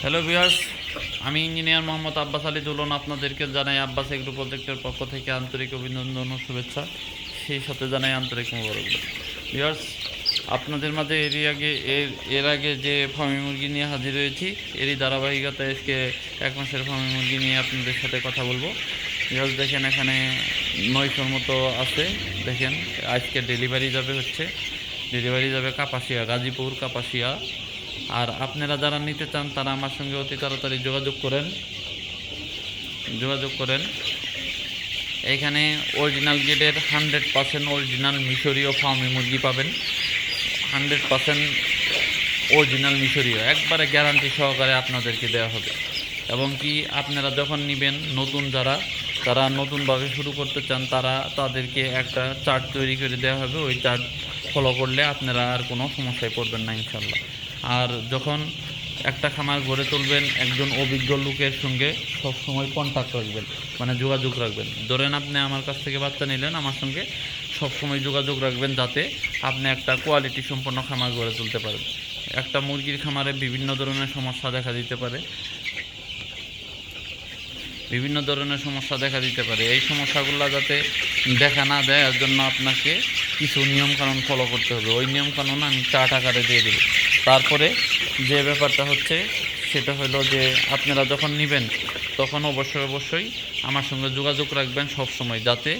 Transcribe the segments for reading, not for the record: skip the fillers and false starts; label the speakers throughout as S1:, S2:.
S1: Hello viewers, আমি engineer Mohammad Abbas Ali দুলন আপনাদেরকে জানাই আব্বাস এগ্রো প্রজেক্টের পক্ষ থেকে আন্তরিক অভিনন্দন ও শুভেচ্ছা, সেই সাথে জানাই আন্তরিক মোবারকবাদ। ভিউয়ার্স, আপনাদের মাঝে এর আগে যে ফার্মি মুরগি নিয়ে হাজির হয়েছি, এরই ধারাবাহিকতায় আজকে 1 মাসের ফার্মি মুরগি নিয়ে আপনাদের সাথে কথা বলবো। ভিউয়ার্স দেখেন, এখানে 900-র মতো আছে। দেখেন, আজকে ডেলিভারি যাবে কাপাসিয়া, গাজীপুর কাপাসিয়া। আর আপনারা যারা নিতে চান তারা আমার সঙ্গে অতি তাড়াতাড়ি যোগাযোগ করেন। এখানে অরিজিনাল গেটের 100% অরিজিনাল মিশরীয় ফার্মি মুরগি পাবেন। 100% অরিজিনাল মিশরীয়, একবারে গ্যারান্টি সহকারে আপনাদেরকে দেওয়া হবে। এবং কি আপনারা যখন নেবেন, যারা নতুনভাবে শুরু করতে চান তাদেরকে একটা চার্ট তৈরি করে দেওয়া হবে। ওই চার্ট ফলো করলে আপনারা আর কোনো সমস্যায় পড়বেন না ইনশাল্লাহ। আর যখন একটা খামার গড়ে তুলবেন, একজন অভিজ্ঞ লোকের সঙ্গে সবসময় কন্ট্যাক্ট রাখবেন, মানে যোগাযোগ রাখবেন। ধরেন আপনি আমার কাছ থেকে বাচ্চা নিলেন, আমার সঙ্গে সবসময় যোগাযোগ রাখবেন, যাতে আপনি একটা কোয়ালিটি সম্পন্ন খামার গড়ে তুলতে পারেন। একটা মুরগির খামারে বিভিন্ন ধরনের সমস্যা দেখা দিতে পারে। এই সমস্যাগুলো যাতে দেখা না দেয়, এর জন্য আপনাকে কিছু নিয়মকানুন ফলো করতে হবে। ওই নিয়মকানুন আমি চার্ট আকারে দিয়ে দেব। তারপরে যে ব্যাপারটা হচ্ছে সেটা হলো যে আপনারা যখন নেবেন তখন অবশ্যই আমার সঙ্গে যোগাযোগ রাখবেন সব সময়, যাতে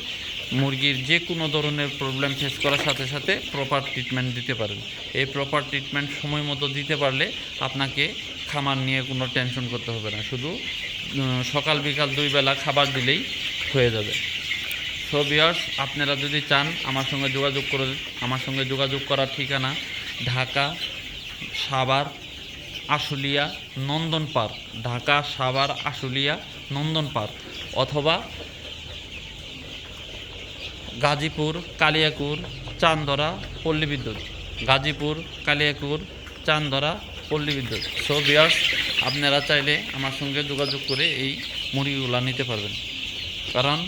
S1: মুরগির যে কোনো ধরনের প্রবলেম ফেস করার সাথে সাথে প্রপার ট্রিটমেন্ট দিতে পারেন। এই প্রপার ট্রিটমেন্ট সময় মতো দিতে পারলে আপনাকে খামার নিয়ে কোনো টেনশন করতে হবে না। শুধু সকাল বিকাল 2 বেলা খাবার দিলেই হয়ে যাবে। সো ভিউয়ার্স, আপনারা যদি চান আমার সঙ্গে যোগাযোগ করার ঠিকানা ঢাকা সাভার আশুলিয়া নন্দন পার্ক, অথবা গাজীপুর কালিয়াকুর চান্দরা পল্লী বিদ্যুৎ। সো ভিউয়ার্স, আপনারা চাইলে আমার সঙ্গে যোগাযোগ করে এই মুরগিগুলা নিতে পারবেন। কারণ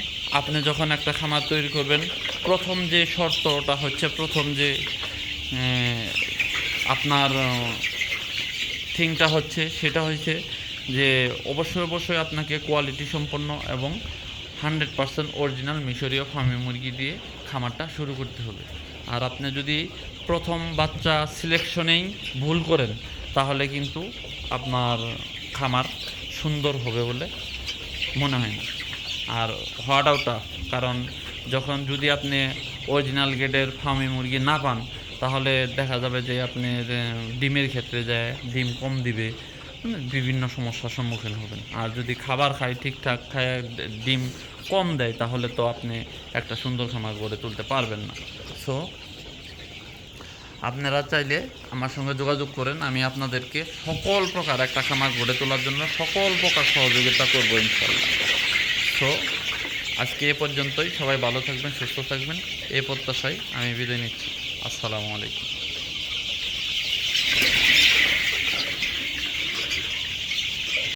S1: আপনি যখন একটা খামার তৈরি করবেন, প্রথম যে শর্তটা হচ্ছে, আপনার থিংটা হচ্ছে সেটা হচ্ছে যে অবশ্যই আপনাকে কোয়ালিটি সম্পন্ন এবং 100% অরিজিনাল মিশরীয় ফার্মি মুরগি দিয়ে খামারটা শুরু করতে হবে। আর আপনি যদি প্রথম বাচ্চা সিলেকশনেই ভুল করেন, তাহলে কিন্তু আপনার খামার সুন্দর হবে বলে মনে হয় না। আর হওয়াটাও, কারণ যদি আপনি অরিজিনাল গ্রেডের ফার্মি মুরগি না পান, তাহলে দেখা যাবে যে আপনি ডিমের ক্ষেত্রে ডিম কম দিবে, বিভিন্ন সমস্যার সম্মুখীন হবেন। আর যদি খাবার ঠিকঠাক খায় ডিম কম দেয়, তাহলে তো আপনি একটা সুন্দর খামার গড়ে তুলতে পারবেন না। সো আপনারা চাইলে আমার সঙ্গে যোগাযোগ করেন, আমি আপনাদেরকে সকল প্রকার একটা খামার গড়ে তোলার জন্য সকল প্রকার সহযোগিতা করবো ইনশাল্লাহ। সো আজকে এ পর্যন্তই। সবাই ভালো থাকবেন, সুস্থ থাকবেন, এই প্রত্যাশায় আমি বিদায় নিচ্ছি। আসসালামু আলাইকুম।